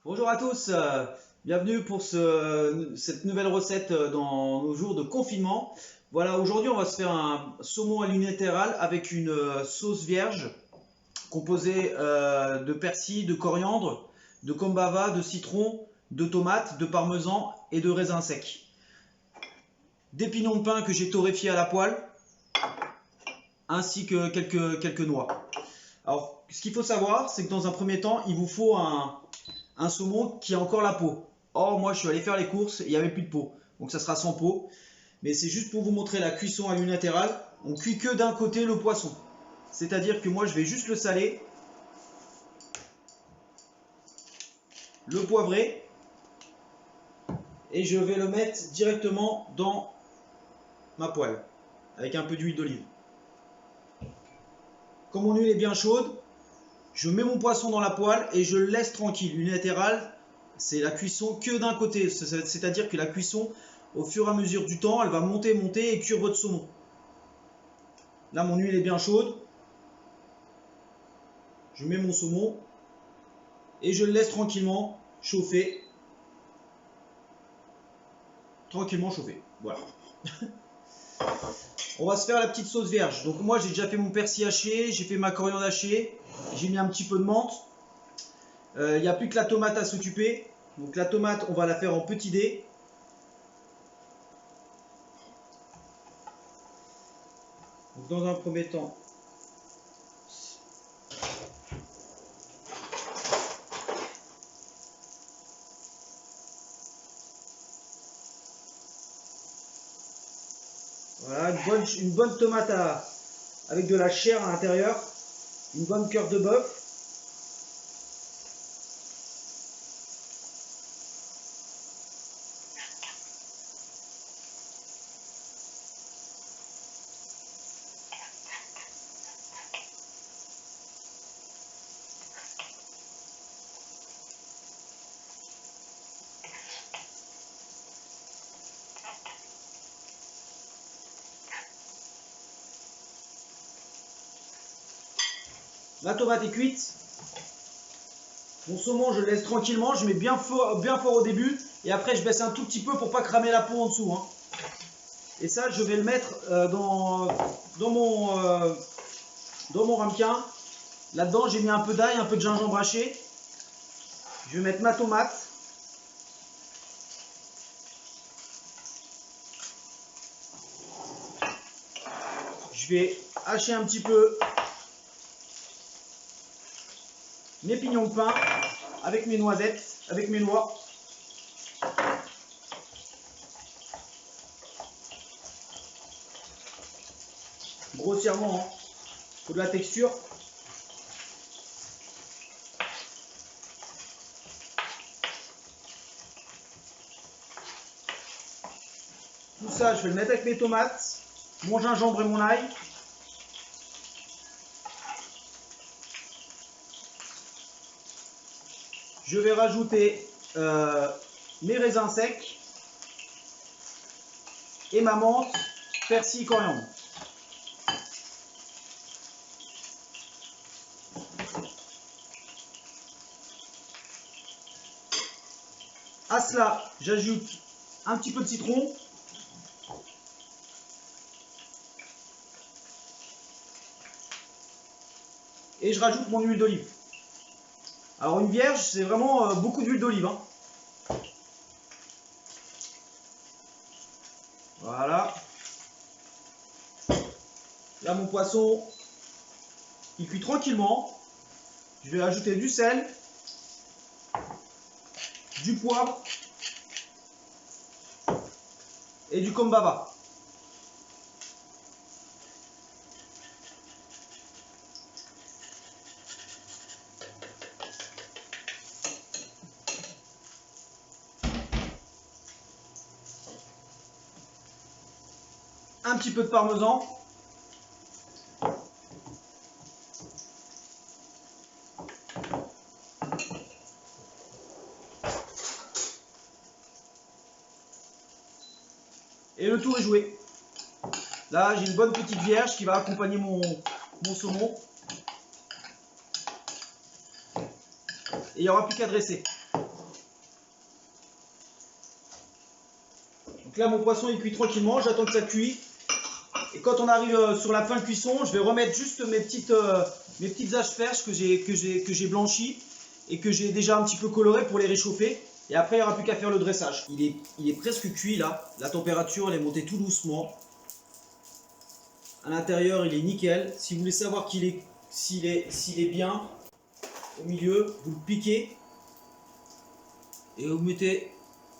Bonjour à tous, bienvenue pour cette nouvelle recette dans nos jours de confinement. Voilà, aujourd'hui on va se faire un saumon à l'unilatéral avec une sauce vierge composée de persil, de coriandre, de combava, de citron, de tomates, de parmesan et de raisins secs. Des pignons de pain que j'ai torréfiés à la poêle, ainsi que quelques noix. Alors, ce qu'il faut savoir, c'est que dans un premier temps, il vous faut un saumon qui a encore la peau. Or, moi, je suis allé faire les courses et il n'y avait plus de peau. Donc, ça sera sans peau. Mais c'est juste pour vous montrer la cuisson à l'unilatéral. On cuit que d'un côté le poisson. C'est-à-dire que moi, je vais juste le saler, le poivrer, et je vais le mettre directement dans ma poêle, avec un peu d'huile d'olive. Quand mon huile est bien chaude, je mets mon poisson dans la poêle et je le laisse tranquille. L'unilatéral, c'est la cuisson que d'un côté. C'est-à-dire que la cuisson, au fur et à mesure du temps, elle va monter et cuire votre saumon. Là, mon huile est bien chaude. Je mets mon saumon et je le laisse tranquillement chauffer. Tranquillement chauffer. Voilà. On va se faire la petite sauce vierge. Donc moi, j'ai déjà fait mon persil haché, j'ai fait ma coriandre hachée, j'ai mis un petit peu de menthe. Il n'y a plus que la tomate à s'occuper. Donc la tomate, on va la faire en petits dés. Donc dans un premier temps, voilà, une bonne tomate avec de la chair à l'intérieur, une bonne cœur de bœuf. Ma tomate est cuite. Mon saumon, je le laisse tranquillement. Je mets bien fort au début. Et après, je baisse un tout petit peu pour pas cramer la peau en dessous. Hein. Et ça, je vais le mettre dans mon ramequin. Là-dedans, j'ai mis un peu d'ail, un peu de gingembre haché. Je vais mettre ma tomate. Je vais hacher un petit peu mes pignons de pain avec mes noisettes, avec mes noix. Grossièrement, hein. Faut de la texture. Tout ça, je vais le mettre avec mes tomates, mon gingembre et mon ail. Je vais rajouter mes raisins secs et ma menthe, persil, coriandre. À cela, j'ajoute un petit peu de citron. Et je rajoute mon huile d'olive. Alors une vierge, c'est vraiment beaucoup d'huile d'olive. Hein. Voilà. Là mon poisson, il cuit tranquillement. Je vais ajouter du sel, du poivre et du combava. Un petit peu de parmesan. Et le tour est joué. Là, j'ai une bonne petite vierge qui va accompagner mon saumon. Et il n'y aura plus qu'à dresser. Donc là, mon poisson il cuit tranquillement, j'attends que ça cuise. Et quand on arrive sur la fin de cuisson, je vais remettre juste mes petites asperges que j'ai blanchies et que j'ai déjà un petit peu colorées pour les réchauffer. Et après, il n'y aura plus qu'à faire le dressage. Il est presque cuit là. La température, elle est montée tout doucement. À l'intérieur, il est nickel. Si vous voulez savoir s'il est bien au milieu, vous le piquez et vous mettez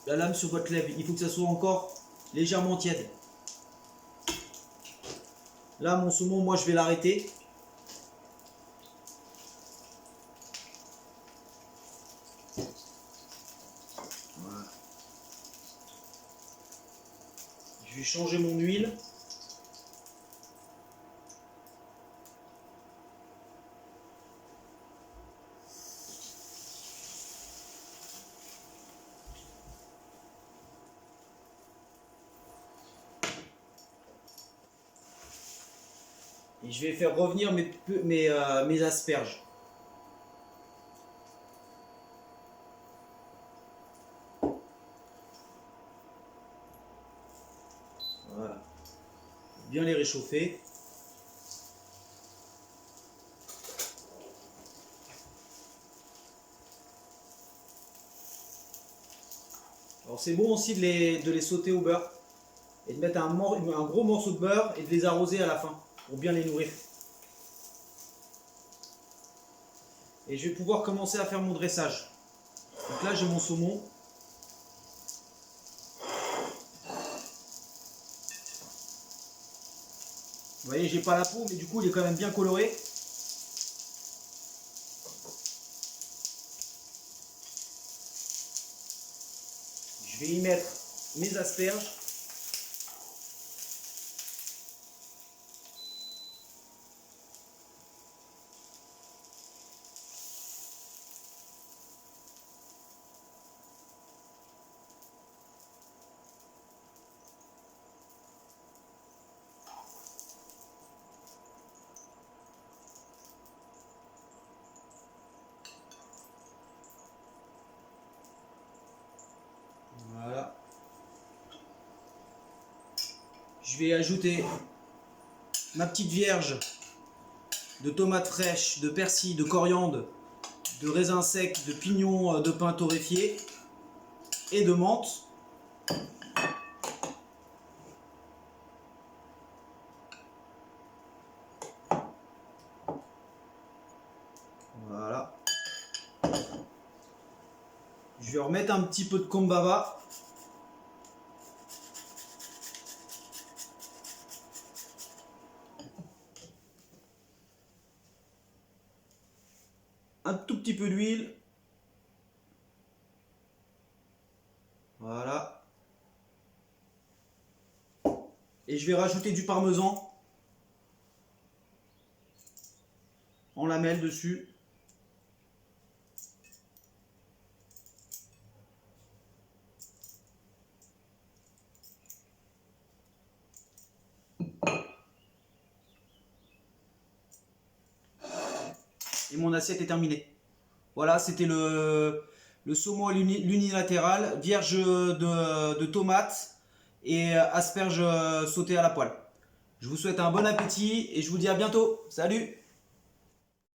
la lame sur votre lèvre. Il faut que ça soit encore légèrement tiède. Là, mon saumon, moi, je vais l'arrêter. Voilà. Je vais changer mon huile. Et je vais faire revenir mes asperges. Voilà. Bien les réchauffer. Alors c'est bon aussi de les sauter au beurre. Et de mettre un gros morceau de beurre et de les arroser à la fin. Pour bien les nourrir. Et je vais pouvoir commencer à faire mon dressage. Donc là j'ai mon saumon. Vous voyez, j'ai pas la peau, mais du coup il est quand même bien coloré. Je vais y mettre mes asperges. Voilà. Je vais ajouter ma petite vierge de tomates fraîches, de persil, de coriandre, de raisins secs, de pignons de pin torréfié et de menthe. Voilà. Je vais remettre un petit peu de kombava. Un tout petit peu d'huile. Voilà. Et je vais rajouter du parmesan en lamelles dessus. Et mon assiette est terminée. Voilà, c'était le saumon à l'unilatéral, vierge de tomates et asperges sautées à la poêle. Je vous souhaite un bon appétit et je vous dis à bientôt. Salut!